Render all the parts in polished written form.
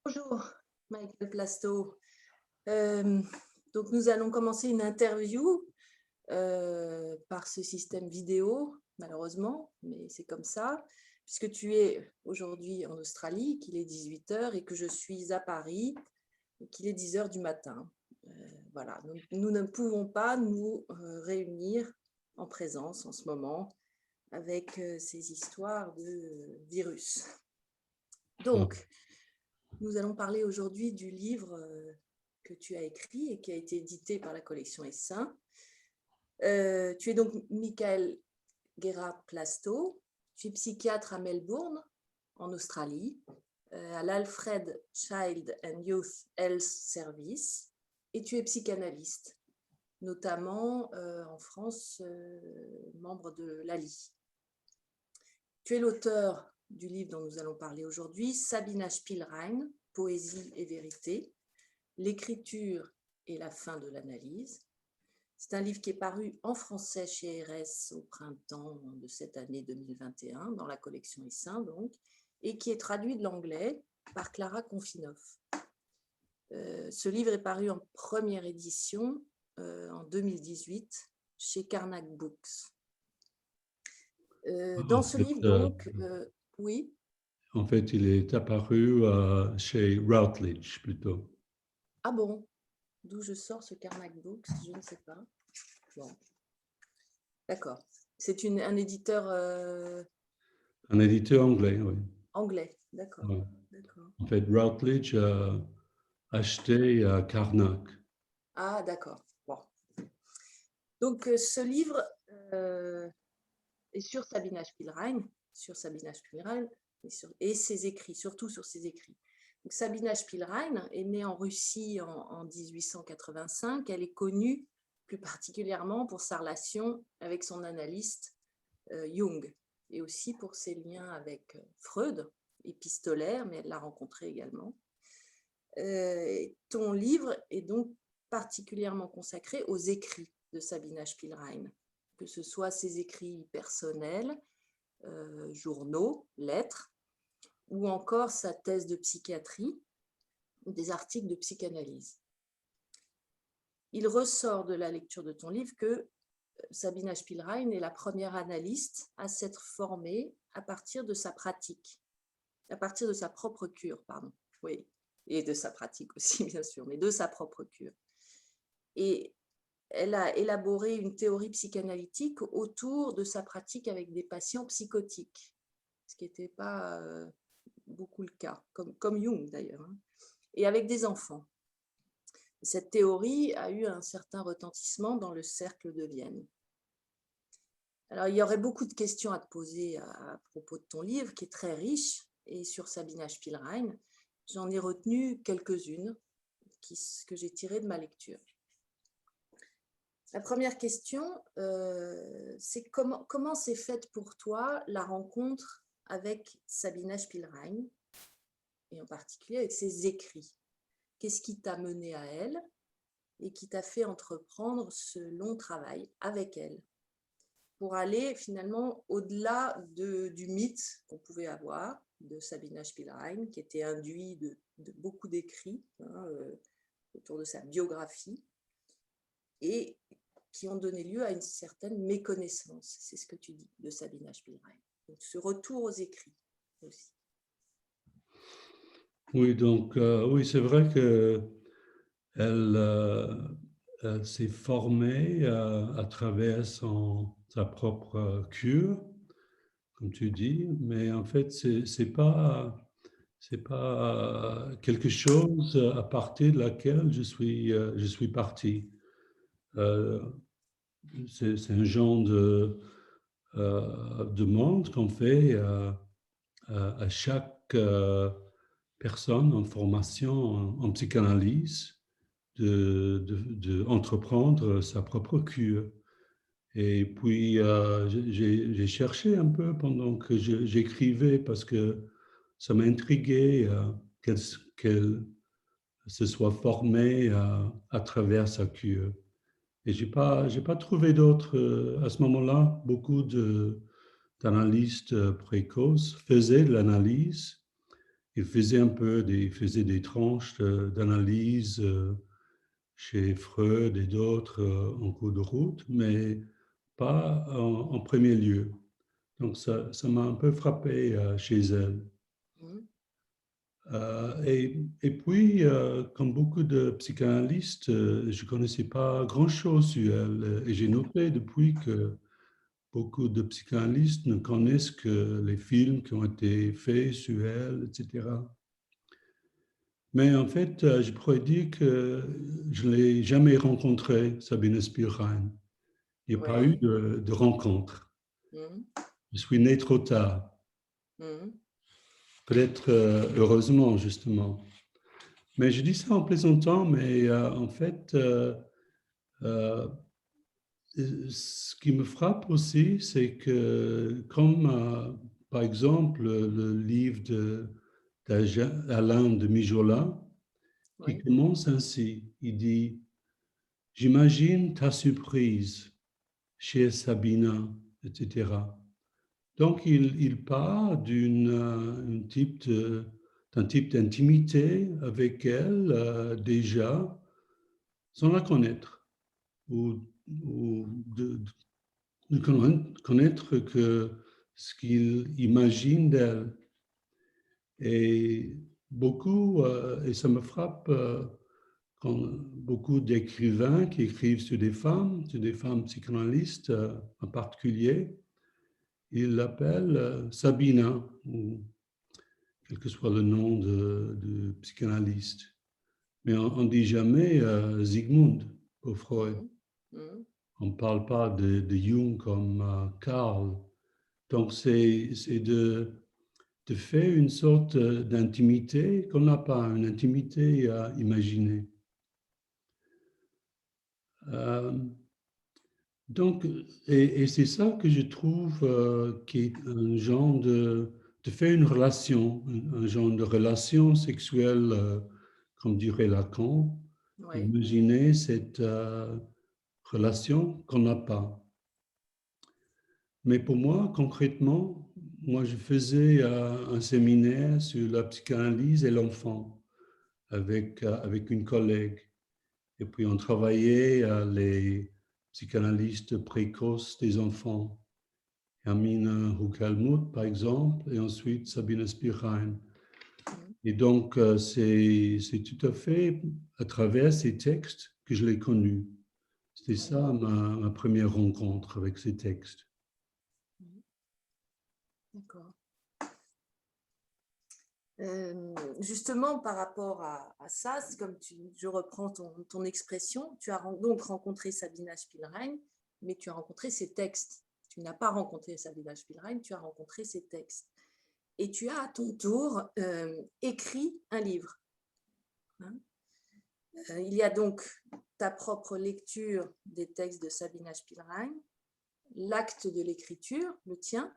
Bonjour, Michael Plasto. Euh, donc, nous allons commencer une interview par ce système vidéo, malheureusement, mais c'est comme ça, puisque tu es aujourd'hui en Australie, qu'il est 18 heures et que je suis à Paris, qu'il est 10 heures du matin. Voilà, nous ne pouvons pas nous réunir en présence en ce moment avec ces histoires de virus. Donc, nous allons parler aujourd'hui du livre que tu as écrit et qui a été édité par la collection Essaim. Tu es donc Michael Guerra-Plasto, tu es psychiatre à Melbourne, en Australie, à l'Alfred Child and Youth Health Service, et tu es psychanalyste, notamment en France, membre de l'ALI. Tu es l'auteur du livre dont nous allons parler aujourd'hui, Sabina Spielrein, Poésie et vérité, l'écriture et la fin de l'analyse. C'est un livre qui est paru en français chez RS au printemps de cette année 2021, dans la collection Essaim donc, et qui est traduit de l'anglais par Clara Confinoff. Ce livre est paru en première édition en 2018 chez Carnac Books. Dans ce livre, donc, oui. En fait, il est apparu chez Routledge plutôt. Ah bon, d'où je sors ce Carnac Books, je ne sais pas. Bon. D'accord. C'est un éditeur... Un éditeur anglais, oui. Anglais, d'accord. Ouais. D'accord. En fait, Routledge a acheté Carnac. Ah, d'accord. Bon. Donc, ce livre est sur Sabina Spielrein, et ses écrits, surtout sur ses écrits. Donc, Sabina Spielrein est née en Russie en 1885. Elle est connue plus particulièrement pour sa relation avec son analyste Jung, et aussi pour ses liens avec Freud, épistolaire, mais elle l'a rencontré également. Ton livre est donc particulièrement consacré aux écrits de Sabina Spielrein, que ce soit ses écrits personnels, journaux, lettres, ou encore sa thèse de psychiatrie ou des articles de psychanalyse. Il ressort de la lecture de ton livre que Sabina Spielrein est la première analyste à s'être formée à partir de sa pratique, à partir de sa propre cure, pardon, oui, et de sa pratique aussi, bien sûr, mais de sa propre cure. Et elle a élaboré une théorie psychanalytique autour de sa pratique avec des patients psychotiques, ce qui n'était pas beaucoup le cas, comme Jung d'ailleurs, hein, et avec des enfants. Cette théorie a eu un certain retentissement dans le cercle de Vienne. Alors, il y aurait beaucoup de questions à te poser à propos de ton livre, qui est très riche, et sur Sabina Spielrein. J'en ai retenu quelques-unes que j'ai tirées de ma lecture. La première question, c'est comment s'est faite pour toi la rencontre avec Sabina Spielrein, et en particulier avec ses écrits. Qu'est-ce qui t'a mené à elle et qui t'a fait entreprendre ce long travail avec elle pour aller finalement au-delà du mythe qu'on pouvait avoir de Sabina Spielrein, qui était induit de beaucoup d'écrits autour de sa biographie et qui ont donné lieu à une certaine méconnaissance, c'est ce que tu dis, de Sabina Spielrein. Donc, ce retour aux écrits aussi. Oui, donc oui, c'est vrai que elle s'est formée à travers sa propre cure, comme tu dis, mais en fait, c'est pas quelque chose à partir de laquelle je suis parti. Euh, c'est un genre de demande qu'on fait à chaque personne en formation en psychanalyse de entreprendre sa propre cure. Et puis, j'ai cherché un peu pendant que j'écrivais parce que ça m'intriguait qu'elle se soit formée à travers sa cure. Et j'ai pas trouvé d'autres, à ce moment-là, beaucoup d'analystes précoces faisaient de l'analyse il faisait il faisait des tranches d'analyse chez Freud et d'autres en cours de route, mais pas en premier lieu. Donc ça m'a un peu frappé chez elle. Mhm. Et puis, comme beaucoup de psychanalystes, je ne connaissais pas grand-chose sur elle. Et j'ai noté depuis que beaucoup de psychanalystes ne connaissent que les films qui ont été faits sur elle, etc. Mais en fait, je pourrais dire que je ne l'ai jamais rencontrée, Sabine Spielrein. Il n'y a pas eu Ouais. de rencontre. Mhm. Je suis né trop tard, Mhm. peut-être heureusement, justement. Mais je dis ça en plaisantant, mais en fait, euh, ce qui me frappe aussi, c'est que comme par exemple le livre d'Alain de Mijola, qui Ouais. commence ainsi, il dit, j'imagine ta surprise, chère Sabina, etc. Donc il part d'un type d'intimité avec elle déjà, sans la connaître, ou, ou de connaître que ce qu'il imagine d'elle. Et et ça me frappe quand beaucoup d'écrivains qui écrivent sur des femmes psychanalystes en particulier, ils l'appellent Sabina, ou quel que soit le nom de psychanalyste. Mais on ne dit jamais Sigmund pour Freud. Mhm. Mhm. On ne parle pas de Jung comme Carl. Donc, c'est de faire une sorte d'intimité qu'on n'a pas, une intimité à imaginer. Euh, donc, et c'est ça que je trouve qui est un genre de faire une relation, un genre de relation sexuelle, comme dirait Lacan, Ouais. imaginer cette relation qu'on n'a pas. Mais pour moi, concrètement, moi, je faisais un séminaire sur la psychanalyse et l'enfant avec une collègue. Et puis, on travaillait les psychanalystes précoces des enfants. Hermine Huckelmuth, par exemple, et ensuite Sabine Spielrein. Mhm. Et donc, c'est tout à fait à travers ces textes que je l'ai connu. C'était Ouais. ça ma première rencontre avec ces textes. Mhm. D'accord. Justement, par rapport à ça, c'est comme je reprends ton expression, tu as donc rencontré Sabina Spielrein, mais tu as rencontré ses textes. Tu n'as pas rencontré Sabina Spielrein, tu as rencontré ses textes. Et tu as à ton tour écrit un livre. Hein. Il y a donc ta propre lecture des textes de Sabina Spielrein, l'acte de l'écriture, le tien,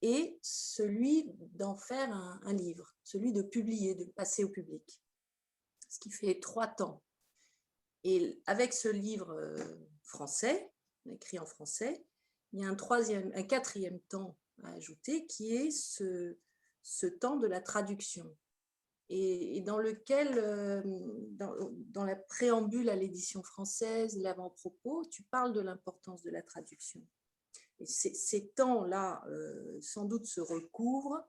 et celui d'en faire un livre, celui de publier, de le passer au public. Ce qui fait 3 temps. Et avec ce livre français, écrit en français, il y a un quatrième temps à ajouter qui est ce temps de la traduction. Et dans lequel, dans la préambule à l'édition française, l'avant-propos, tu parles de l'importance de la traduction. Et ces temps-là, sans doute, se recouvrent,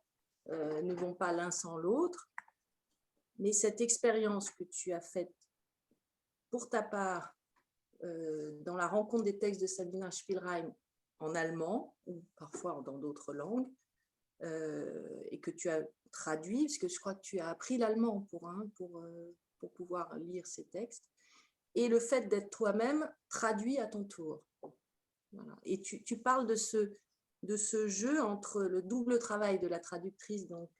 ne vont pas l'un sans l'autre, mais cette expérience que tu as faite pour ta part dans la rencontre des textes de Sabina Spielrein en allemand, ou parfois dans d'autres langues, et que tu as traduit, parce que je crois que tu as appris l'allemand pour pouvoir lire ces textes, et le fait d'être toi-même traduit à ton tour. Voilà. Et tu parles de ce jeu entre le double travail de la traductrice, donc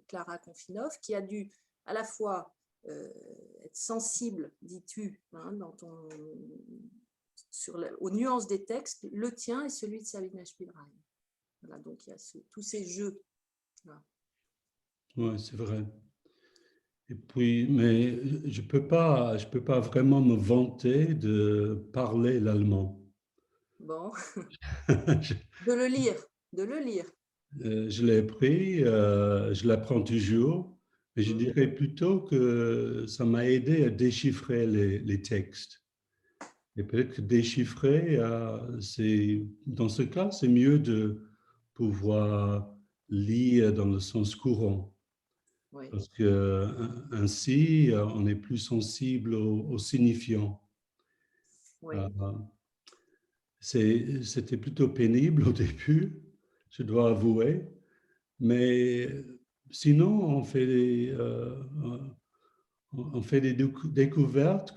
Clara Konfinov, qui a dû à la fois être sensible, dis-tu, hein, aux nuances des textes, le tien et celui de Sabina Spielrein. Voilà, donc il y a tous ces jeux. Voilà. Oui, c'est vrai. Et puis, mais je peux pas vraiment me vanter de parler l'allemand. Bon, Je- de le lire, de le lire. Je l'ai appris, je l'apprends toujours, mais je Mhm. dirais plutôt que ça m'a aidé à déchiffrer les textes. Et peut-être que déchiffrer, dans ce cas, c'est mieux de pouvoir lire dans le sens courant, Oui, parce que ainsi, on est plus sensible aux signifiants. Euh, oui. C'était plutôt pénible au début, je dois avouer, mais sinon, on fait des découvertes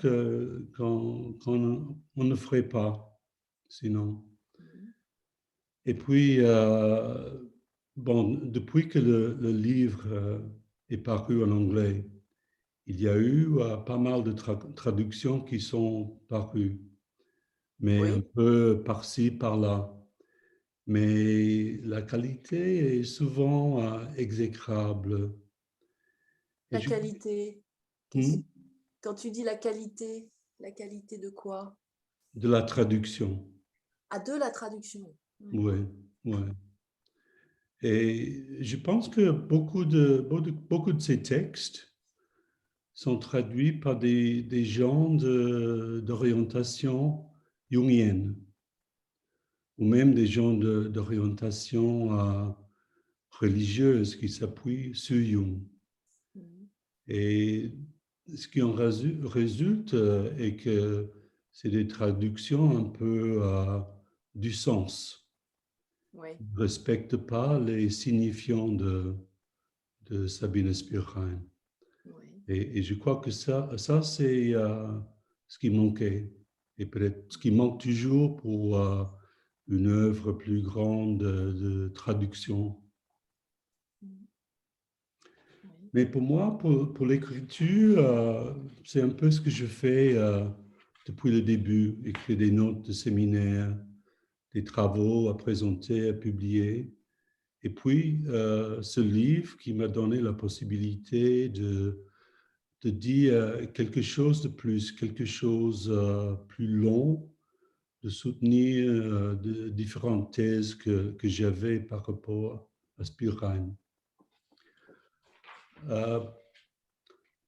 qu'on ne ferait pas sinon. Mhm. Et puis, bon, depuis que le livre est paru en anglais, il y a eu pas mal de traductions qui sont parues, mais un Oui. peu par-ci, par-là. Mais la qualité est souvent exécrable. Et La qualité. Hmm, Quand tu dis la qualité de quoi? de la traduction, Ah, de la traduction. Oui. oui, oui. Et je pense que beaucoup de ces textes sont traduits par des gens d'orientation jungienne, ou même des gens d'orientation religieuse qui s'appuient sur Jung. Mhm. Et ce qui en résulte est que c'est des traductions un peu du sens, Oui, qui ne respectent pas les signifiants de Sabine Spierheim. oui. Et je crois que ça c'est ce qui manquait. Et peut-être ce qui manque toujours pour une œuvre plus grande de traduction. Mhm. Oui. Mais pour moi, pour l'écriture, c'est un peu ce que je fais depuis le début, écrire des notes de séminaire, des travaux à présenter, à publier. Et puis, ce livre qui m'a donné la possibilité de dire quelque chose de plus, quelque chose plus long, de soutenir de différentes thèses que j'avais par rapport à Spirheim. Euh,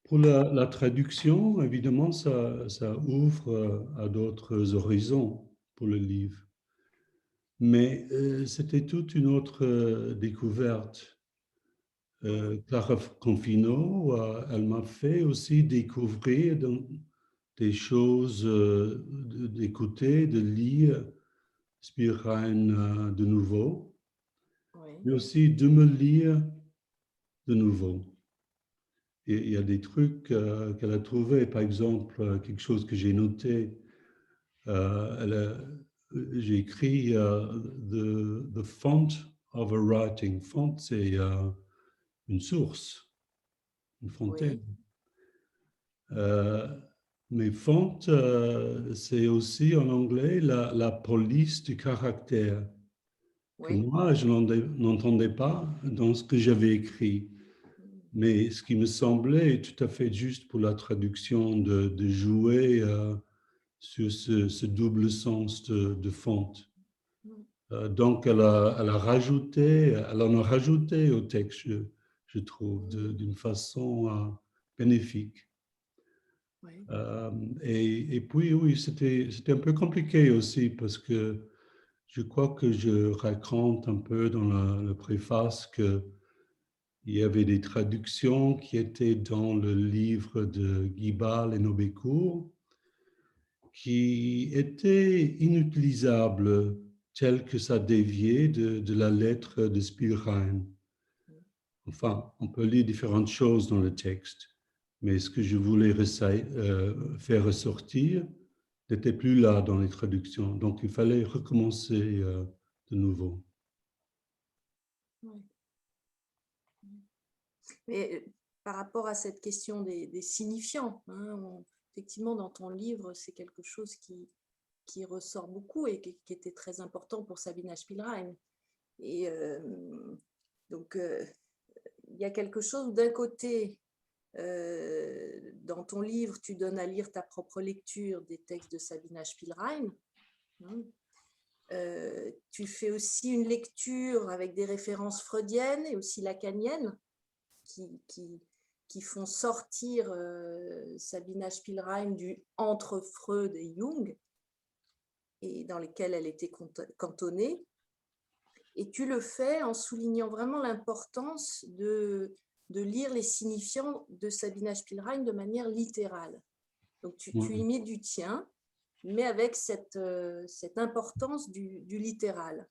Pour la traduction, évidemment, ça ouvre à d'autres horizons pour le livre. Mais c'était toute une autre découverte. Oui. Clara Confino, elle m'a fait aussi découvrir des choses, d'écouter, de lire Spirheim de nouveau, Oui. mais aussi de me lire de nouveau. Et il y a des trucs qu'elle a trouvés, par exemple, quelque chose que j'ai noté. J'ai écrit the font of a writing. Font, c'est une source, une fontaine. Oui. Euh, mais font, c'est aussi en anglais la police du caractère, que Oui. moi, je n'entendais pas dans ce que j'avais écrit. Mais ce qui me semblait tout à fait juste pour la traduction de jouer sur ce double sens de fonte. Mhm. Donc, elle en a rajouté au texte, je trouve, d'une façon bénéfique. Oui. Euh, et puis, oui, c'était un peu compliqué aussi parce que je crois que je raconte un peu dans la préface que il y avait des traductions qui étaient dans le livre de Guibal et Nobécourt qui étaient inutilisables tel que ça déviait de la lettre de Spielrein. Enfin, on peut lire différentes choses dans le texte, mais ce que je voulais faire ressortir n'était plus là dans les traductions. Donc, il fallait recommencer de nouveau. Oui. Mais par rapport à cette question des signifiants, hein, effectivement, dans ton livre, c'est quelque chose qui ressort beaucoup et qui était très important pour Sabina Spielrein. Et donc, il y a quelque chose d'un côté, dans ton livre, tu donnes à lire ta propre lecture des textes de Sabina Spielrein, hein, Tu fais aussi une lecture avec des références freudiennes et aussi lacaniennes qui font sortir Sabina Spielrein du entre Freud et Jung, et dans lesquelles elle était cantonnée. Et tu le fais en soulignant vraiment l'importance de lire les signifiants de Sabina Spielrein de manière littérale. Donc tu imites du tien, mais avec cette importance du littéral.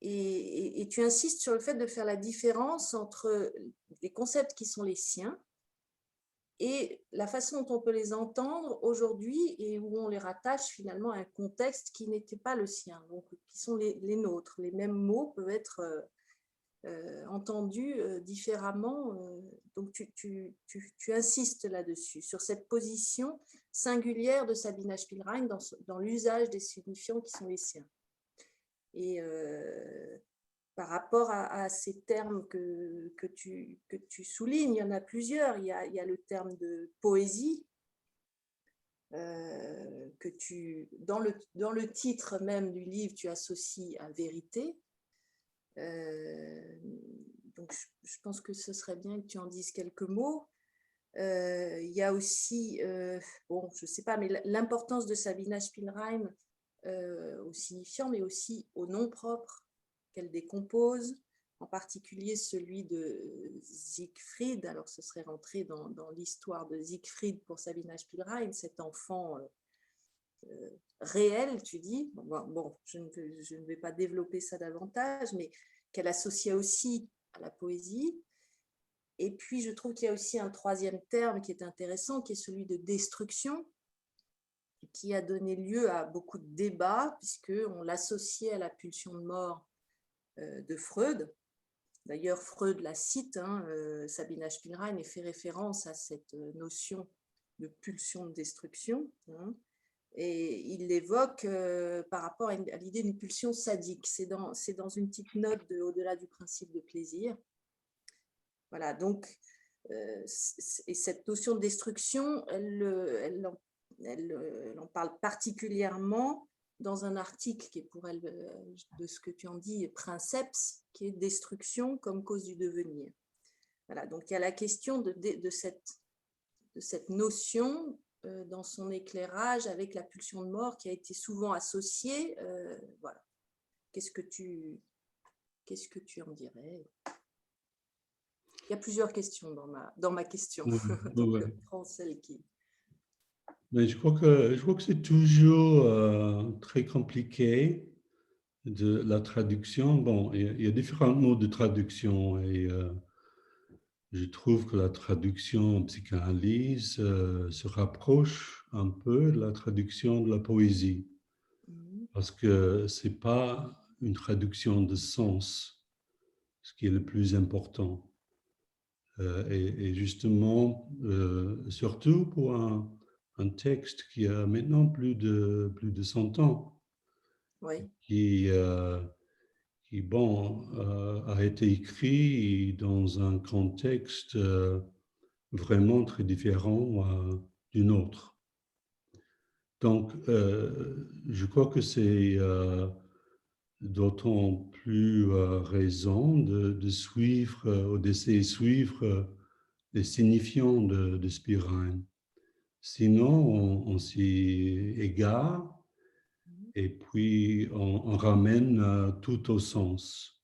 Et tu insistes sur le fait de faire la différence entre les concepts qui sont les siens et la façon dont on peut les entendre aujourd'hui et où on les rattache finalement à un contexte qui n'était pas le sien, donc qui sont les nôtres. Les mêmes mots peuvent être entendus différemment. Donc tu insistes là-dessus, sur cette position singulière de Sabina Spielrein dans l'usage des signifiants qui sont les siens. Et par rapport à ces termes que tu soulignes, il y en a plusieurs. Il y a le terme de poésie, que dans le titre même du livre, tu associes à vérité. Donc, je pense que ce serait bien que tu en dises quelques mots. Il y a aussi, bon, je ne sais pas, mais l'importance de Sabina Spielrein au signifiant, mais aussi au nom propre qu'elle décompose, en particulier celui de Siegfried. Alors, ce serait rentré dans l'histoire de Siegfried pour Sabina Spielrein, cet enfant réel, tu dis. Bon, je ne vais pas développer ça davantage, mais qu'elle associait aussi à la poésie. Et puis, je trouve qu'il y a aussi un troisième terme qui est intéressant, qui est celui de destruction, qui a donné lieu à beaucoup de débats, puisqu'on l'associait à la pulsion de mort de Freud. D'ailleurs, Freud la cite, Sabina Spielrein, et fait référence à cette notion de pulsion de destruction. Et il l'évoque par rapport à l'idée d'une pulsion sadique. C'est dans une petite note au-delà du principe de plaisir. Voilà, donc, et cette notion de destruction, elle en parle particulièrement dans un article qui est pour elle, de ce que tu en dis, Princeps, qui est destruction comme cause du devenir. Voilà, donc il y a la question de cette notion dans son éclairage avec la pulsion de mort qui a été souvent associée. Voilà. Qu'est-ce que tu en dirais? Il y a plusieurs questions dans ma question. Donc, prends celle qui... Mais je crois que c'est toujours très compliqué de la traduction. Bon, il y a différents mots de traduction et je trouve que la traduction en psychanalyse se rapproche un peu de la traduction de la poésie, parce que ce n'est pas une traduction de sens, ce qui est le plus important. Et justement, surtout pour un texte qui a maintenant plus de 100 ans, oui. qui bon, a été écrit dans un contexte vraiment très différent du nôtre. Donc, je crois que c'est d'autant plus raison de suivre ou d'essayer de suivre les signifiants de Spielrein. Sinon, on s'y égare et puis on ramène tout au sens.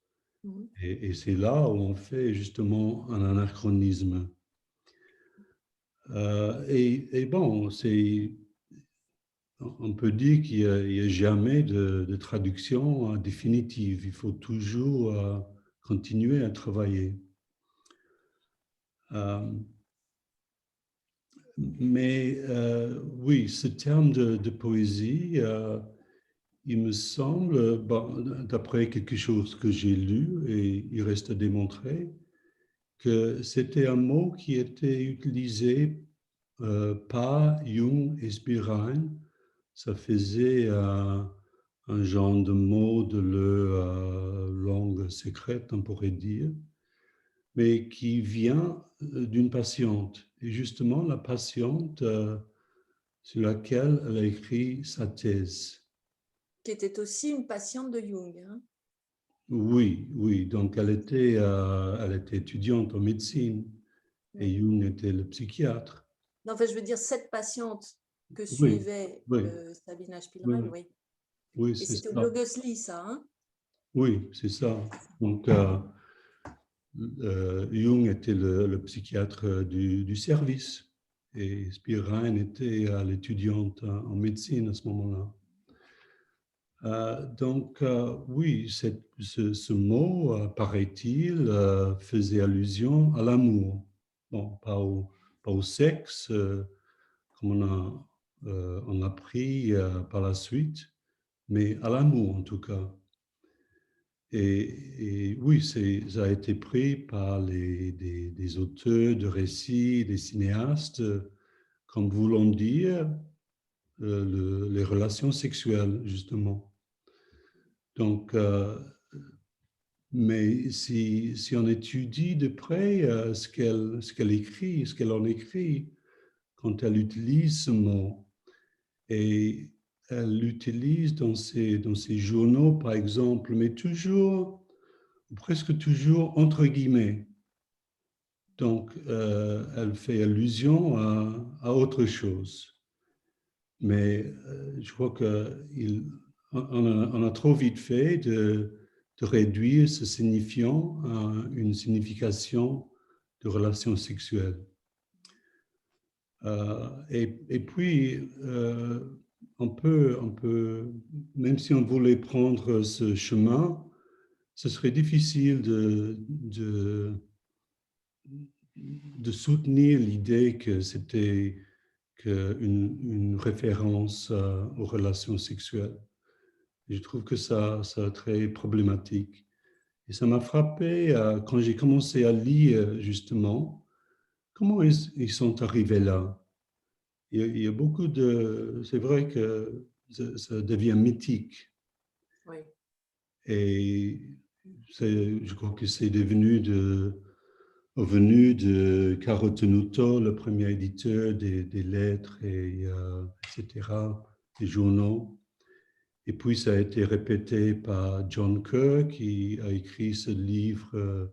Et c'est là où on fait justement un anachronisme. Et bon, on peut dire qu'il n'y a jamais de traduction définitive. Il faut toujours continuer à travailler. Mais oui, ce terme de poésie, il me semble, bon, d'après quelque chose que j'ai lu, et il reste à démontrer, que c'était un mot qui était utilisé par Jung et Spielrein. Ça faisait un genre de mot de leur langue secrète, on pourrait dire, mais qui vient d'une patiente. Et justement, la patiente sur laquelle elle a écrit sa thèse. qui était aussi une patiente de Jung. Hein. Oui, oui. Donc, elle était étudiante en médecine et Oui. Jung était le psychiatre. Non, enfin, je veux dire, cette patiente que Oui, suivait oui, Sabina oui, Spielrein, oui. oui, Et c'est c'était au ça. Blogesli, ça. Hein. Oui, c'est ça. Donc, Jung était le psychiatre du service et Spielrein était l'étudiante en médecine à ce moment-là. Donc, oui, ce mot, paraît-il, faisait allusion à l'amour. Bon, pas au sexe, comme on a appris par la suite, mais à l'amour en tout cas. Et oui, ça a été pris par des auteurs de récits, des cinéastes, comme voulant dire les relations sexuelles, justement. Donc, mais si on étudie de près ce qu'elle écrit, ce qu'elle en écrit, quand elle utilise ce mot, et elle l'utilise dans ses journaux, par exemple, mais toujours, ou presque toujours, entre guillemets. Donc, elle fait allusion à autre chose. Mais je crois qu'on a trop vite fait de réduire ce signifiant à une signification de relation sexuelle. Et puis, même si on voulait prendre ce chemin, ce serait difficile de soutenir l'idée que c'était une référence aux relations sexuelles. Et je trouve que ça est très problématique. Et ça m'a frappé quand j'ai commencé à lire justement comment ils sont arrivés là. Il y a beaucoup de... C'est vrai que ça devient mythique. Oui. Et je crois que c'est venu de Caro Tenuto, le premier éditeur des lettres, etc., des journaux. Et puis, ça a été répété par John Kerr, qui a écrit ce livre,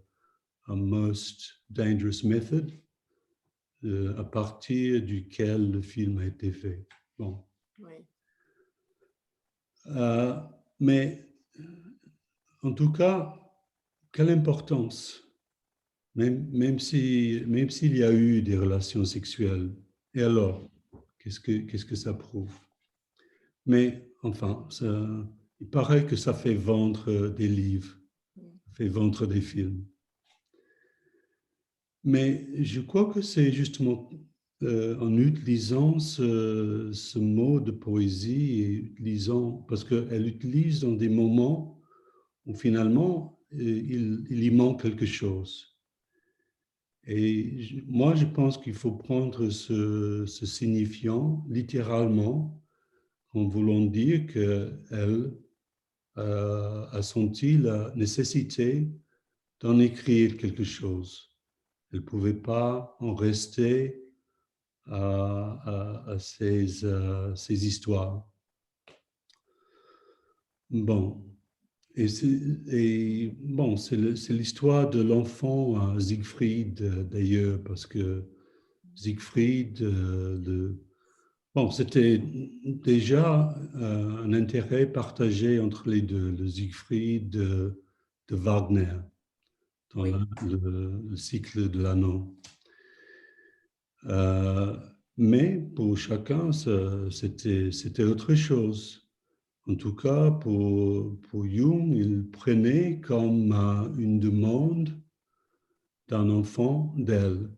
A Most Dangerous Method, à partir duquel le film a été fait. Bon. Oui. Mais en tout cas, quelle importance, même s'il y a eu des relations sexuelles. Et alors, qu'est-ce que ça prouve? Mais enfin, il paraît que ça fait vendre des livres, ça fait vendre des films. Mais je crois que c'est justement en utilisant ce mot de poésie et utilisant, parce qu'elle utilise dans des moments où finalement il y manque quelque chose. Et moi, je pense qu'il faut prendre ce signifiant littéralement en voulant dire qu'elle a senti la nécessité d'en écrire quelque chose. Elle ne pouvait pas en rester à ces histoires. Bon, bon, c'est l'histoire de l'enfant Siegfried d'ailleurs, parce que Siegfried, bon, c'était déjà un intérêt partagé entre les deux, le Siegfried de Wagner, dans Oui. le cycle de l'anneau. Mais pour chacun, c'était autre chose. En tout cas, pour Jung, il prenait comme une demande d'un enfant d'elle.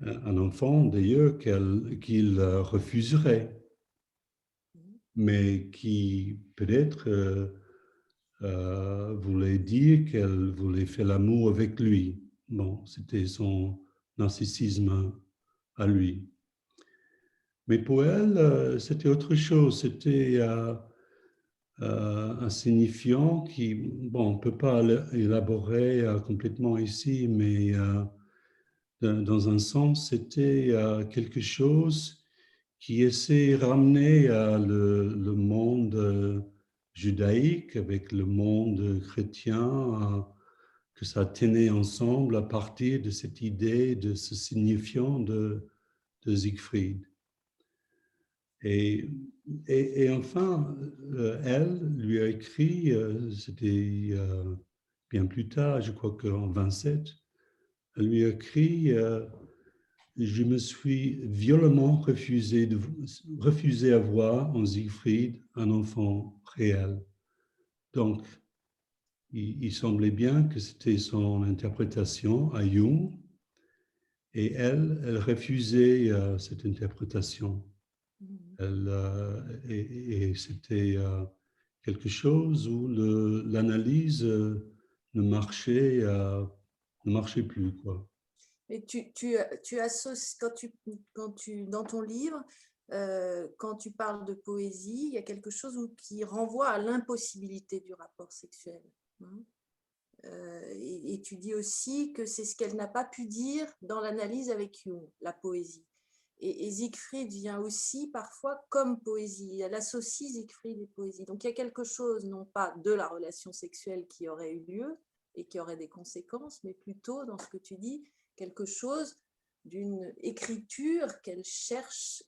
Un enfant d'ailleurs qu'il refuserait, mais qui peut-être voulait dire qu'elle voulait faire l'amour avec lui. Bon, c'était son narcissisme à lui. Mais pour elle, c'était autre chose. C'était un signifiant qui, bon, on ne peut pas élaborer complètement ici, mais dans un sens, c'était quelque chose qui essaie de ramener le monde judaïque avec le monde chrétien, que ça tenait ensemble à partir de cette idée de ce signifiant de Siegfried. Et, et enfin, elle lui a écrit, c'était bien plus tard, je crois qu'en 27, elle lui a écrit je me suis violemment refusé à voir en Siegfried un enfant réel. Donc, il semblait bien que c'était son interprétation à Jung, et elle refusait cette interprétation. Et c'était quelque chose où l'analyse ne marchait plus, quoi. Et tu associes, dans ton livre, quand tu parles de poésie, il y a quelque chose qui renvoie à l'impossibilité du rapport sexuel. Hein. Et tu dis aussi que c'est ce qu'elle n'a pas pu dire dans l'analyse avec Jung, la poésie. Et Siegfried vient aussi parfois comme poésie. Elle associe Siegfried et poésie. Donc il y a quelque chose, non pas de la relation sexuelle qui aurait eu lieu et qui aurait des conséquences, mais plutôt dans ce que tu dis, quelque chose d'une écriture qu'elle cherche,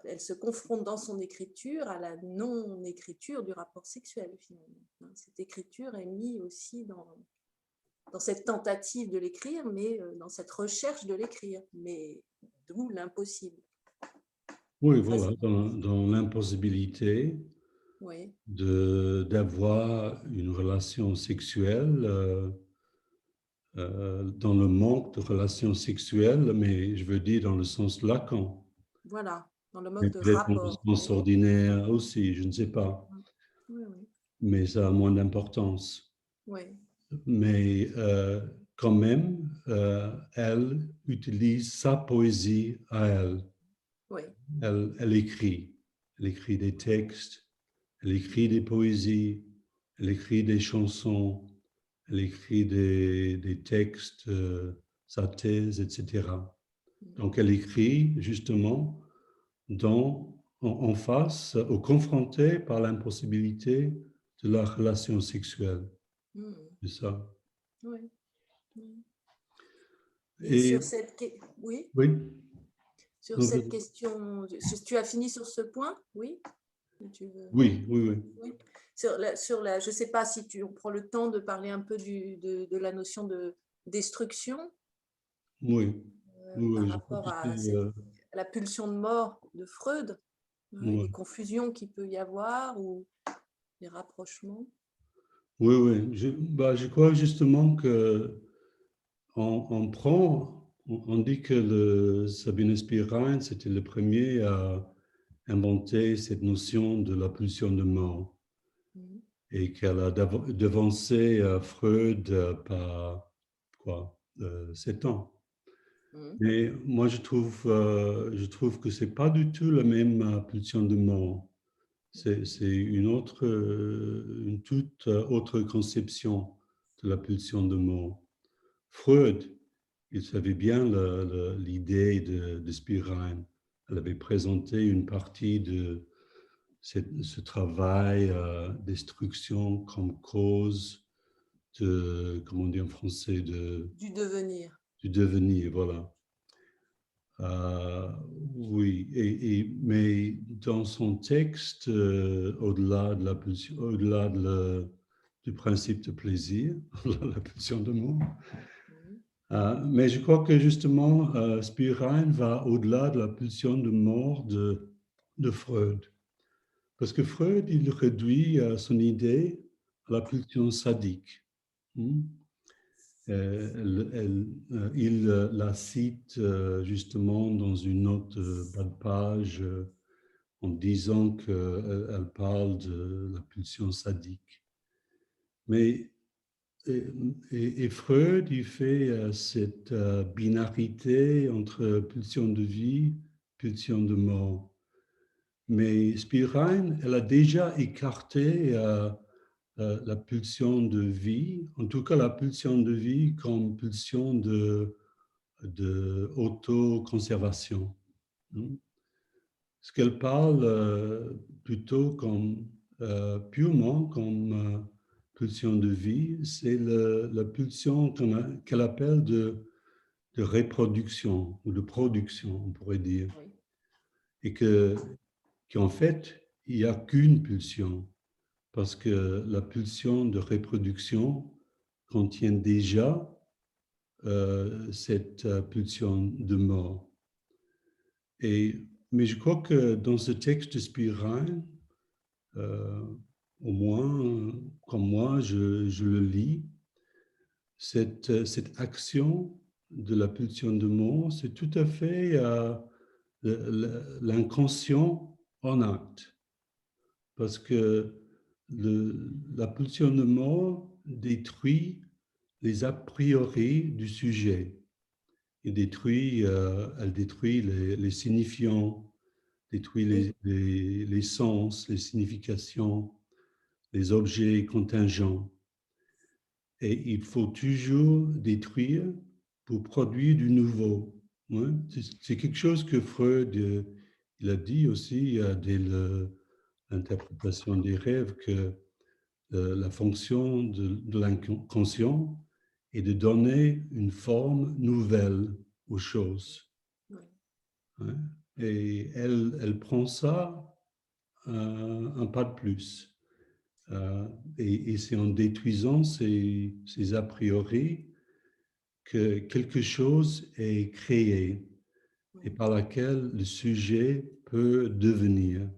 elle se confronte dans son écriture à la non-écriture du rapport sexuel, finalement. Cette écriture est mise aussi dans cette tentative de l'écrire, mais dans cette recherche de l'écrire, mais d'où l'impossible. Oui, voilà, dans l'impossibilité Oui. d'avoir une relation sexuelle, dans le manque de relations sexuelles, mais je veux dire dans le sens Lacan. Voilà, dans le Mais mode de peut-être dans le rapport. sens ordinaire aussi, je ne sais pas. Oui, oui. Mais ça a moins d'importance. Oui. Mais quand même, elle utilise sa poésie à elle. Oui. Elle écrit. Elle écrit des textes, elle écrit des poésies, elle écrit des chansons, elle écrit des textes, sa thèse, etc. Donc elle écrit justement en face, ou confrontée par l'impossibilité de la relation sexuelle. C'est ça. Oui. Et Et sur cette... Oui, oui, sur cette question... Tu as fini sur ce point? Oui? oui, oui, oui. Oui. Je ne sais pas si on prend le temps de parler un peu de la notion de destruction Oui, par oui, je crois rapport que à c'est, la pulsion de mort de Freud, et les ouais. confusions qu'il peut y avoir ou les rapprochements. Oui, oui. Je crois justement que on dit que Sabine Spielrein, c'était le premier à inventer cette notion de la pulsion de mort, et qu'elle a devancé Freud par quoi, 7 ans. Mais moi, je trouve que c'est pas du tout la même pulsion de mort. C'est une toute autre conception de la pulsion de mort. Freud, il savait bien l'idée de Spielrein. Elle avait présenté une partie de ce travail destruction comme cause comment on dit en français, Du devenir. du devenir, voilà. Oui, mais dans son texte, au-delà de la pulsion, au-delà du principe de plaisir, la pulsion de mort, mais je crois que justement, Spielrein va au-delà de la pulsion de mort de Freud. Parce que Freud, il réduit son idée à la pulsion sadique. Il la cite justement dans une note bas de page en disant qu'elle parle de la pulsion sadique. Mais et Freud, il fait cette binarité entre pulsion de vie, pulsion de mort. Mais Spielrein, elle a déjà écarté la pulsion de vie, en tout cas la pulsion de vie comme pulsion de autoconservation. hein. Ce qu'elle parle plutôt purement comme pulsion de vie, c'est la pulsion qu'elle appelle de reproduction ou de production, on pourrait dire. Oui. Et qu'en fait, il n'y a qu'une pulsion, parce que la pulsion de reproduction contient déjà cette pulsion de mort. Mais je crois que dans ce texte de Spirail, au moins, comme moi, je le lis, cette action de la pulsion de mort, c'est tout à fait l'inconscient en acte. Parce que la pulsion de mort détruit les a priori du sujet. Elle détruit les signifiants, détruit Oui. les sens, les significations, les objets contingents. Et il faut toujours détruire pour produire du nouveau. Ouais. C'est quelque chose que Freud il a dit aussi dès l'interprétation des rêves, que la fonction de l'inconscient est de donner une forme nouvelle aux choses. Oui. Ouais. Et elle prend ça un pas de plus. Et c'est en détruisant ces a priori que quelque chose est créé et Oui. par laquelle le sujet peut devenir.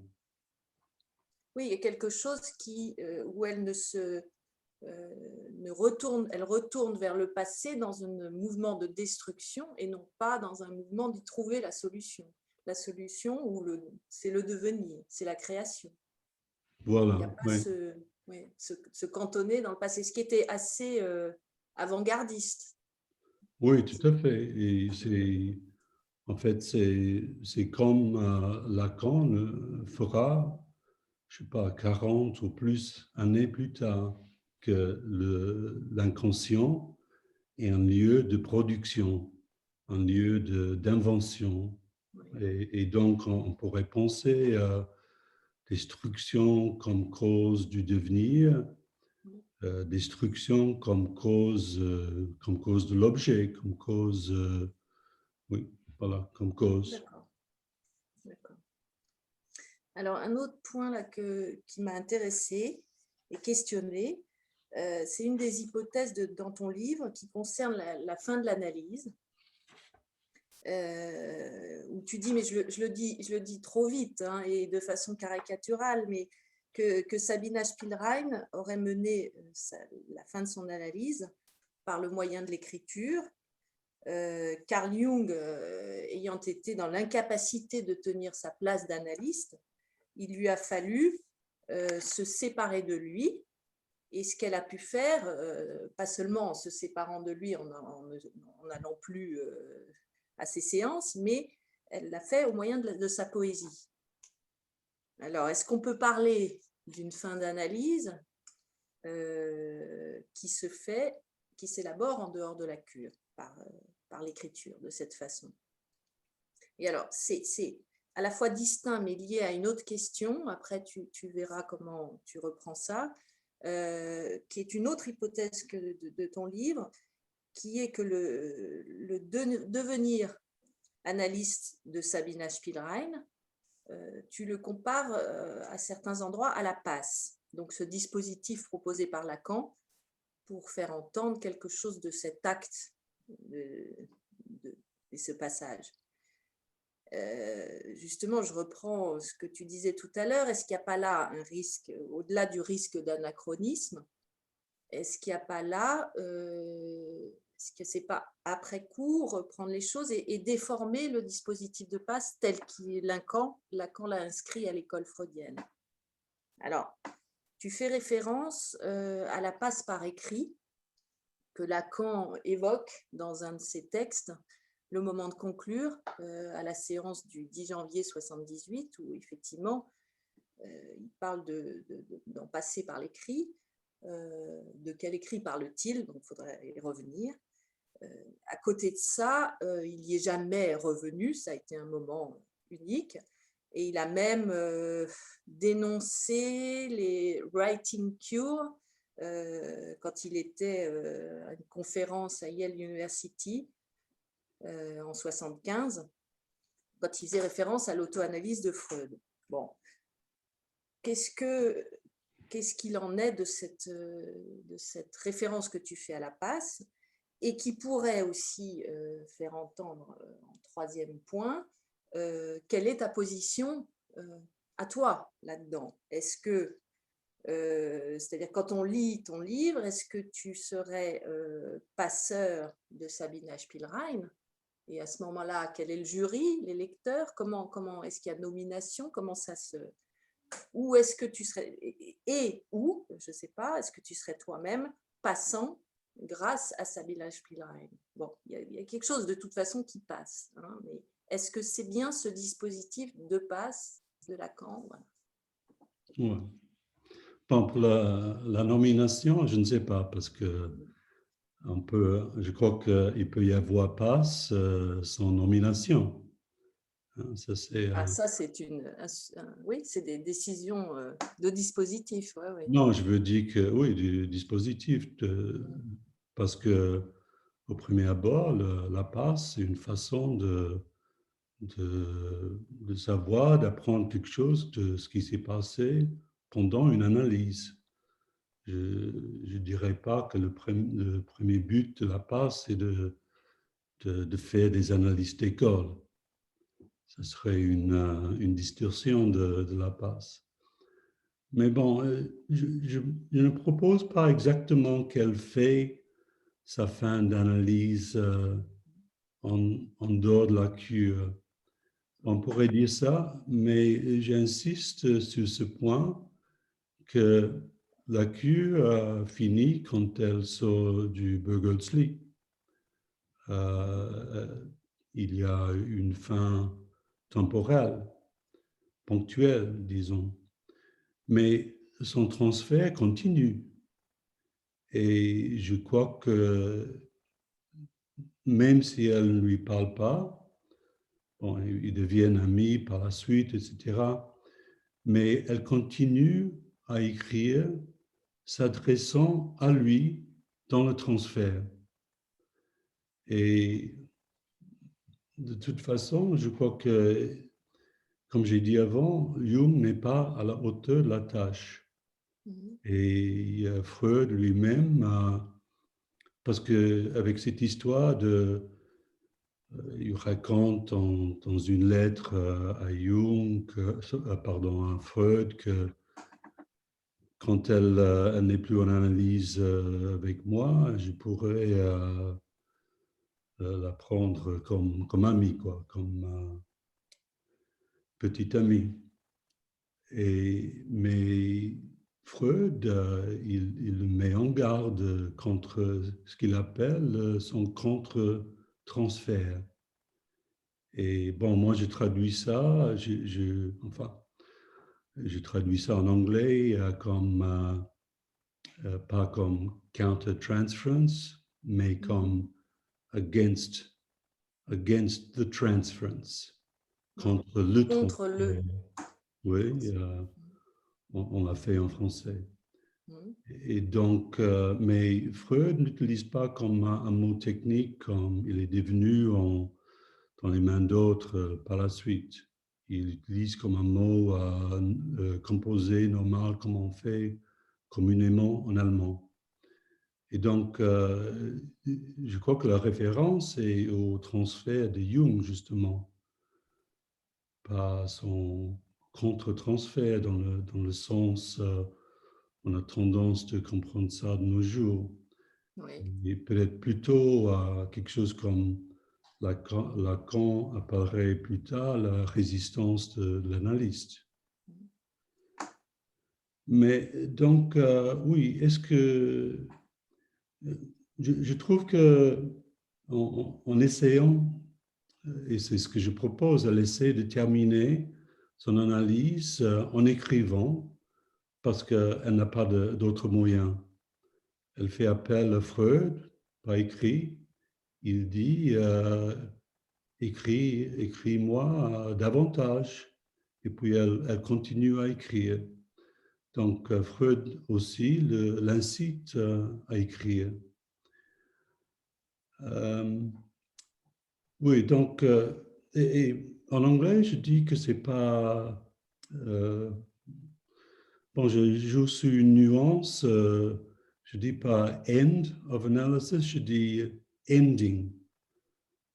Oui, il y a quelque chose où elle ne retourne, elle retourne vers le passé dans un mouvement de destruction et non pas dans un mouvement d'y trouver la solution. La solution, c'est le devenir, c'est la création. Il n'y a Voilà, pas oui. se cantonner dans le passé, ce qui était assez avant-gardiste. Oui, tout à fait. Et en fait, c'est comme Lacan fera, je ne sais pas, 40 ou plus années plus tard, que l'inconscient est un lieu de production, un lieu d'invention. Oui. Et donc, on pourrait penser à destruction comme cause du devenir, destruction comme cause de l'objet, comme cause, oui, voilà, comme cause. D'accord. D'accord. Alors, un autre point là qui m'a intéressée et questionnée, c'est une des hypothèses dans ton livre qui concerne la fin de l'analyse, où tu dis, mais je le dis trop vite hein, et de façon caricaturale, mais que Sabina Spielrein aurait mené la fin de son analyse par le moyen de l'écriture. Carl Jung ayant été dans l'incapacité de tenir sa place d'analyste, il lui a fallu se séparer de lui. Et ce qu'elle a pu faire, pas seulement en se séparant de lui, en n'allant plus à ses séances, mais elle l'a fait au moyen de sa poésie. Alors, est-ce qu'on peut parler d'une fin d'analyse qui s'élabore en dehors de la cure, par l'écriture, de cette façon? Et alors, c'est à la fois distinct, mais lié à une autre question. Après, tu verras comment tu reprends ça, qui est une autre hypothèse de ton livre, qui est que le devenir analyste de Sabina Spielrein, tu le compares à certains endroits à la passe. Donc, ce dispositif proposé par Lacan pour faire entendre quelque chose de cet acte de ce passage. Justement, je reprends ce que tu disais tout à l'heure. Est-ce qu'il n'y a pas là un risque, au-delà du risque d'anachronisme, est-ce qu'il n'y a pas là, est-ce que c'est pas après coup reprendre les choses et déformer le dispositif de passe tel qu'il Lacan l'a inscrit à l'école freudienne? Alors, tu fais référence à la passe par écrit que Lacan évoque dans un de ses textes, le moment de conclure, à la séance du 10 janvier 78, où effectivement, il parle d'en passer par l'écrit. De quel écrit parle-t-il? Donc, il faudrait y revenir. À côté de ça, il n'y est jamais revenu. Ça a été un moment unique. Et il a même dénoncé les writing cures quand il était à une conférence à Yale University en 75, quand il faisait référence à l'auto-analyse de Freud. Bon, qu'est-ce qu'il en est de cette référence que tu fais à la passe et qui pourrait aussi faire entendre en troisième point, quelle est ta position à toi là-dedans? Est-ce que, c'est-à-dire quand on lit ton livre, est-ce que tu serais passeur de Sabina Spielrein? Et à ce moment-là, quel est le jury, les lecteurs? Comment est-ce qu'il y a nomination? Comment ça se... Ou est-ce que tu serais... ou, je ne sais pas, est-ce que tu serais toi-même passant grâce à Sabina Spielrein? Bon, il y a quelque chose de toute façon qui passe. Hein, mais est-ce que c'est bien ce dispositif de passe de Lacan? Voilà. Ouais. Bon, pour la nomination, je ne sais pas, parce que je crois qu'il peut y avoir passe sans nomination. Ça, c'est, Ça, c'est oui, c'est des décisions de dispositif. Ouais, ouais. Non, je veux dire que oui, du dispositif, parce que au premier abord, la passe, c'est une façon de savoir, d'apprendre quelque chose de ce qui s'est passé pendant une analyse. Je ne dirais pas que le premier but de la passe, c'est de faire des analyses d'école. Ce serait une distorsion de la passe. Mais bon, je ne propose pas exactement qu'elle fait sa fin d'analyse en dehors de la cure. On pourrait dire ça, mais j'insiste sur ce point que la cure finit quand elle sort du Burgersley. Il y a une fin temporelle, ponctuelle, disons. Mais son transfert continue. Et je crois que même si elle ne lui parle pas, bon, ils deviennent amis par la suite, etc. Mais elle continue à écrire, s'adressant à lui dans le transfert. Et de toute façon, je crois que, comme j'ai dit avant, Jung n'est pas à la hauteur de la tâche. Et Freud lui-même, parce qu'avec cette histoire il raconte dans une lettre à Jung, pardon, à Freud, que quand elle n'est plus en analyse avec moi, je pourrais la prendre comme amie, quoi, comme petite amie. Mais Freud, il met en garde contre ce qu'il appelle son contre-transfert. Et bon, moi, je traduis ça, enfin, je traduis ça en anglais pas comme counter-transference, mais comme against the transference, contre le transfert. Oui, on l'a fait en français. Et donc, mais Freud n'utilise pas comme un mot technique, comme il est devenu dans les mains d'autres par la suite. Il utilise comme un mot composé, normal, comme on fait communément en allemand. Et donc, je crois que la référence est au transfert de Jung, justement, pas son contre-transfert dans le sens, on a tendance de comprendre ça de nos jours. Oui. Et peut-être plutôt à quelque chose comme Lacan apparaît plus tard la résistance de l'analyste. Mais donc, oui, est-ce que... Je trouve que en essayant, et c'est ce que je propose, elle essaie de terminer son analyse en écrivant, parce qu'elle n'a pas d'autres moyens. Elle fait appel à Freud par écrit. Il dit écris-moi davantage. Et puis elle continue à écrire. Donc Freud aussi l'incite à écrire. Oui, donc, et en anglais, je dis que c'est pas... bon, je joue sur une nuance. Je dis pas end of analysis, je dis ending.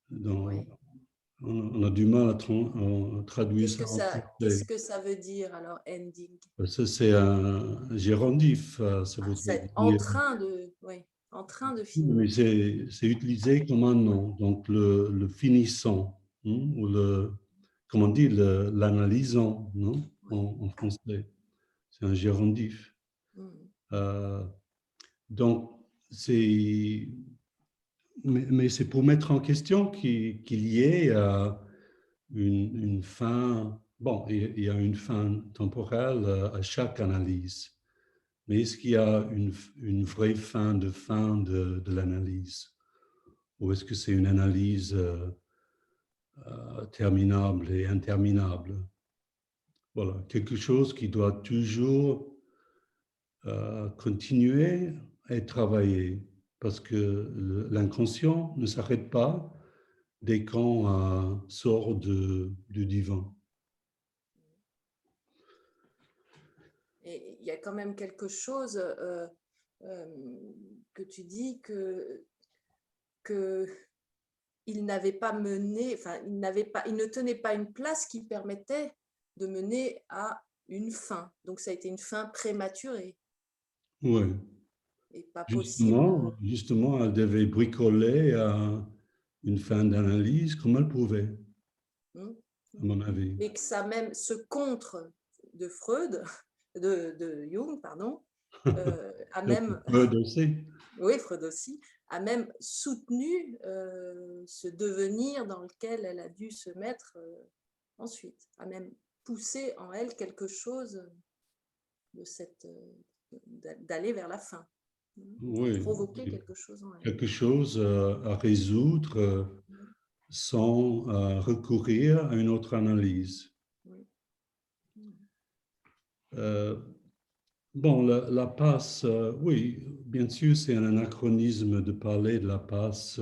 Donc, Oui. on a du mal à traduire ça en Qu'est-ce français. que ça veut dire alors ending? Ça, c'est un gérondif. Ça voudrait C'est dire... oui, en train de Mais finir. c'est utilisé comme un nom, donc le finissant, ou comment on dit, l'analysant, non, Oui. en français. C'est un gérondif. Mm. Euh, donc, mais c'est pour mettre en question qu'il y ait une fin. Bon, il y a une fin temporelle à chaque analyse. Mais est-ce qu'il y a une vraie fin de l'analyse? Ou est-ce que c'est une analyse terminable et interminable? Voilà, quelque chose qui doit toujours continuer à travailler parce que l'inconscient ne s'arrête pas dès qu'on sort du divan. Et il y a quand même quelque chose euh, que tu dis que il n'avait pas mené, enfin, il ne tenait pas une place qui permettait de mener à une fin. Donc, ça a été une fin prématurée Oui, et pas possible. justement, elle devait bricoler une fin d'analyse comme elle pouvait, Hmm. à mon avis. Et que ça même, ce contre de Freud, de Jung, pardon, a même, Freud aussi. oui, Freud aussi, a même soutenu ce devenir dans lequel elle a dû se mettre ensuite, a même poussé en elle quelque chose de d'aller vers la fin, a Oui, provoqué quelque chose en elle. quelque chose à résoudre sans recourir à une autre analyse. Oui. Euh, bon, la passe, oui, bien sûr, c'est un anachronisme de parler de la passe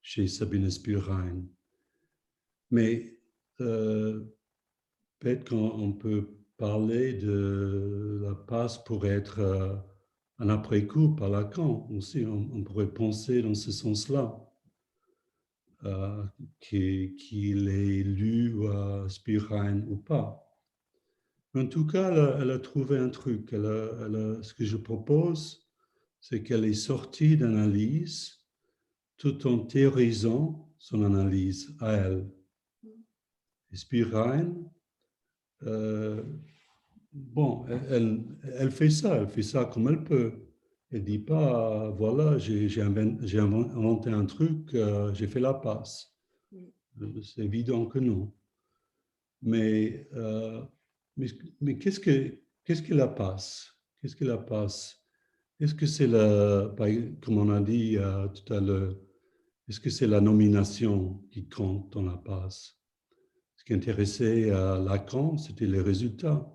chez Sabine Spielrein. Mais peut-être qu'on peut parler de la passe pour être un après-coup par Lacan aussi. On pourrait penser dans ce sens-là. Qu'il ait lu Spielrein ou pas. En tout cas, elle a trouvé un truc. Ce que je propose, c'est qu'elle est sortie d'analyse tout en théorisant son analyse à elle. Et Spielrein, bon, elle fait ça comme elle peut. Elle ne dit pas, voilà, j'ai inventé un truc, j'ai fait la passe. C'est évident que non. Mais, mais qu'est-ce que la passe? Qu'est-ce que la passe? Est-ce que c'est comme on a dit tout à l'heure, est-ce que c'est la nomination qui compte dans la passe? Ce qui intéressait Lacan, c'était les résultats.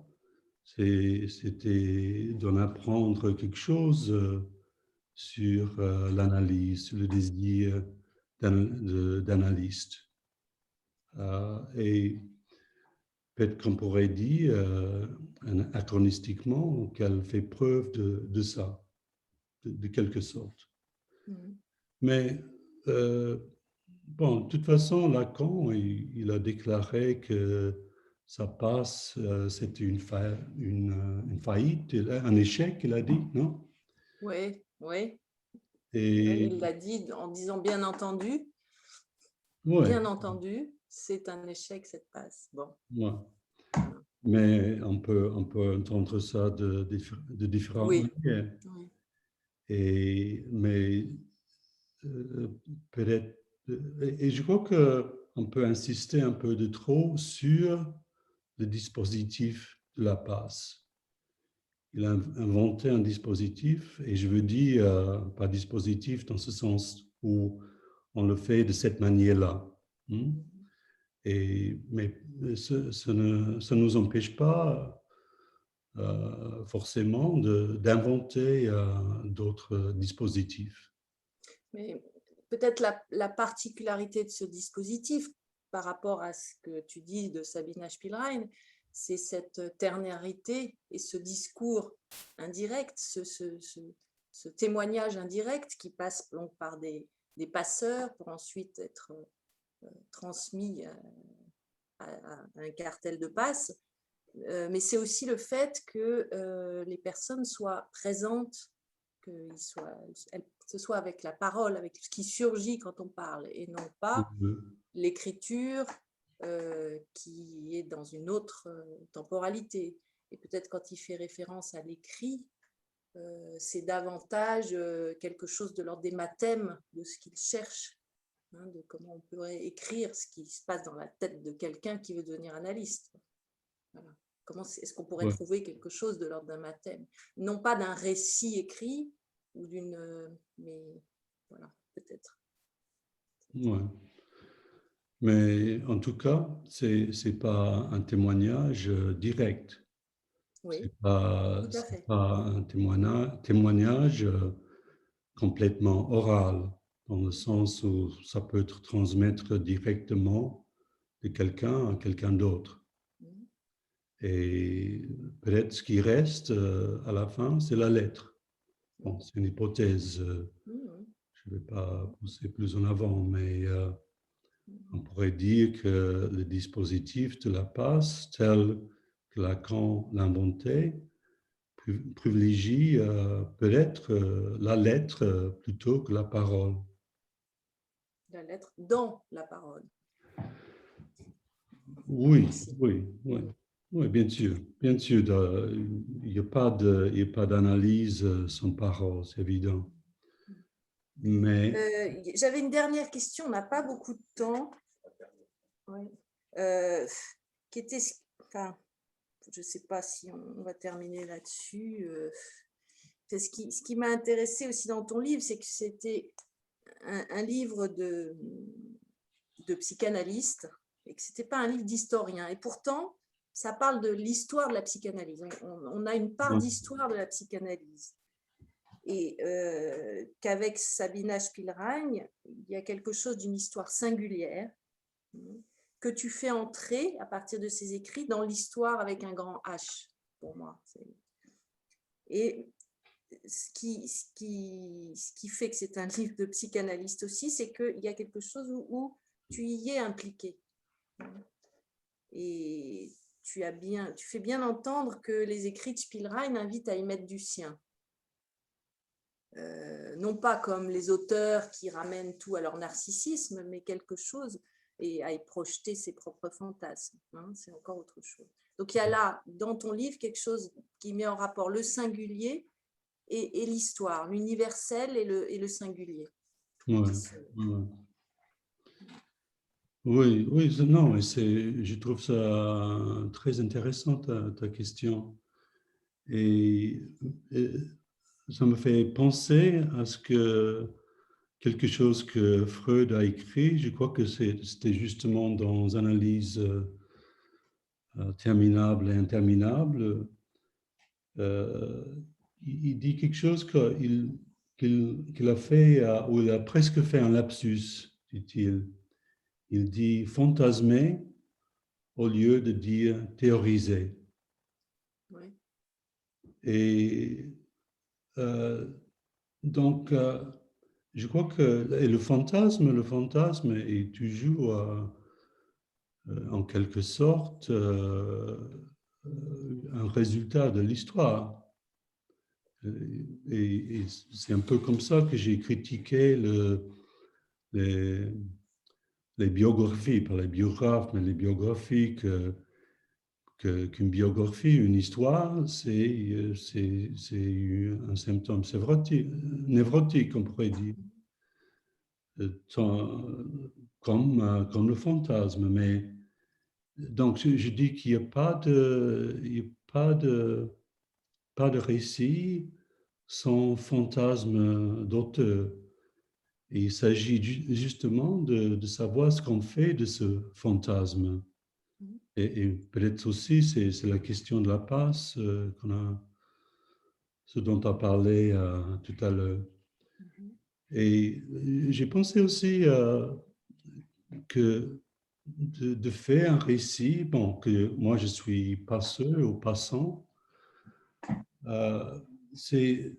C'était d'en apprendre quelque chose sur l'analyse, sur le désir d'analyste. Et peut-être qu'on pourrait dire anachronistiquement qu'elle fait preuve de ça, de quelque sorte. Mais bon, de toute façon, Lacan, il a déclaré que ça passe, c'était une faillite, un échec, il a dit, non? Oui, oui. Et Il l'a dit en disant ouais, bien entendu, c'est un échec cette passe. Bon. ouais. Mais on peut entendre ça de différentes Oui. manières. Oui. Mais peut-être, et je crois qu'on peut insister un peu de trop sur le dispositif de la passe. Il a inventé un dispositif, et je veux dire, pas dispositif dans ce sens où on le fait de cette manière-là. hein. Mais ça ne nous empêche pas forcément d'inventer d'autres dispositifs. Mais peut-être la particularité de ce dispositif par rapport à ce que tu dis de Sabina Spielrein, c'est cette ternarité et ce discours indirect, ce témoignage indirect qui passe donc par des passeurs pour ensuite être transmis à un cartel de passe. Mais c'est aussi le fait que les personnes soient présentes, que ce soit avec la parole, avec ce qui surgit quand on parle, et non pas l'écriture qui est dans une autre temporalité. Et peut-être quand il fait référence à l'écrit, c'est davantage quelque chose de l'ordre des mathèmes, de ce qu'il cherche, hein, de comment on pourrait écrire ce qui se passe dans la tête de quelqu'un qui veut devenir analyste. Voilà. Comment est-ce qu'on pourrait trouver quelque chose de l'ordre d'un mathème, non pas d'un récit écrit ou d'une, mais voilà, peut-être. Ouais. Mais en tout cas, c'est pas un témoignage direct. Oui, C'est pas tout à fait. un témoignage complètement oral, dans le sens où ça peut être transmettre directement de quelqu'un à quelqu'un d'autre. Et peut-être ce qui reste à la fin, c'est la lettre. Bon, c'est une hypothèse, je ne vais pas pousser plus en avant, mais on pourrait dire que le dispositif de la passe, tel que Lacan l'inventait, privilégie peut-être la lettre plutôt que la parole. La lettre dans la parole. Oui, oui, oui. Oui, bien sûr. Bien sûr, il n'y a pas d'analyse sans parole, c'est évident. Mais j'avais une dernière question, on n'a pas beaucoup de temps. Oui. Qui était, enfin, je ne sais pas si on va terminer là-dessus. Ce qui m'a intéressé aussi dans ton livre, c'est que c'était un livre de psychanalyste et que ce n'était pas un livre d'historien. Et pourtant, ça parle de l'histoire de la psychanalyse. On a une part d'histoire de la psychanalyse. Et qu'avec Sabina Spielrein, il y a quelque chose d'une histoire singulière que tu fais entrer à partir de ses écrits dans l'histoire avec un grand H, pour moi. Et ce qui fait que c'est un livre de psychanalyste aussi, c'est qu'il y a quelque chose où tu y es impliqué. Et tu fais bien entendre que les écrits de Spielrein invitent à y mettre du sien. Non pas comme les auteurs qui ramènent tout à leur narcissisme, mais quelque chose, et à y projeter ses propres fantasmes. Hein, c'est encore autre chose. Donc il y a là, dans ton livre, quelque chose qui met en rapport le singulier et l'histoire, l'universel et le singulier. Oui, oui, non, je trouve ça très intéressant, ta question. Et ça me fait penser à quelque chose que Freud a écrit, je crois que c'était justement dans Analyse terminable et interminable. Il dit quelque chose qu'il a fait, ou il a presque fait un lapsus, dit-il. Il dit fantasmer au lieu de dire théoriser. Oui. Et donc, je crois que le fantasme est toujours en quelque sorte un résultat de l'histoire. Et c'est un peu comme ça que j'ai critiqué les biographies, pas les biographes, mais les biographies, qu'une biographie, une histoire, c'est un symptôme névrotique, on pourrait dire, comme le fantasme. Mais donc, je dis qu'il n'y a pas de récit sans fantasme d'auteur. Et il s'agit justement de savoir ce qu'on fait de ce fantasme. Et peut-être aussi, c'est la question de la passe ce dont tu as parlé tout à l'heure. Et j'ai pensé aussi que de faire un récit, bon, que moi je suis passeur ou passant, c'est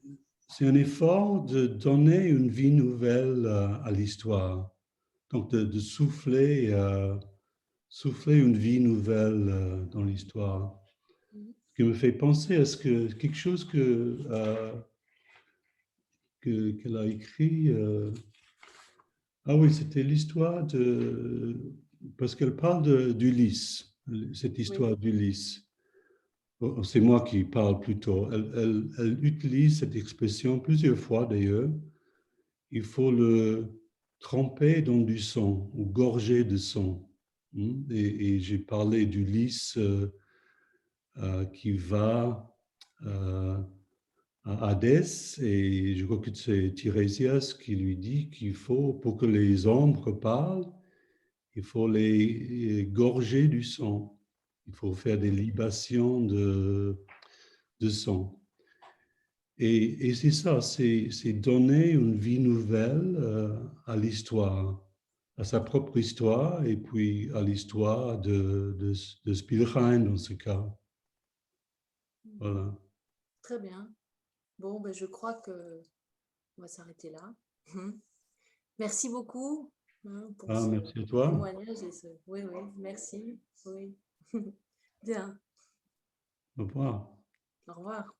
un effort de donner une vie nouvelle à l'histoire. Donc de souffler, souffler une vie nouvelle dans l'histoire. Ce qui me fait penser à quelque chose qu'elle a écrit. Ah oui, c'était l'histoire parce qu'elle parle d'Ulysse, cette Oui. histoire d'Ulysse. Oh, c'est moi qui parle plutôt. Elle utilise cette expression plusieurs fois d'ailleurs. Il faut le tremper dans du sang ou gorger de sang. Et j'ai parlé d'Ulysse qui va à Hadès et je crois que c'est Tirésias qui lui dit qu'il faut, pour que les ombres parlent, il faut les gorger du sang. Il faut faire des libations de sang. Et c'est ça, c'est donner une vie nouvelle à l'histoire, à sa propre histoire et puis à l'histoire de Spielrein dans ce cas. Voilà. Très bien. Bon, ben, je crois que on va s'arrêter là. Merci beaucoup pour Ah, ce merci à toi. témoignage. Oui, oui, merci. Oui. Bien. Au revoir. Au revoir.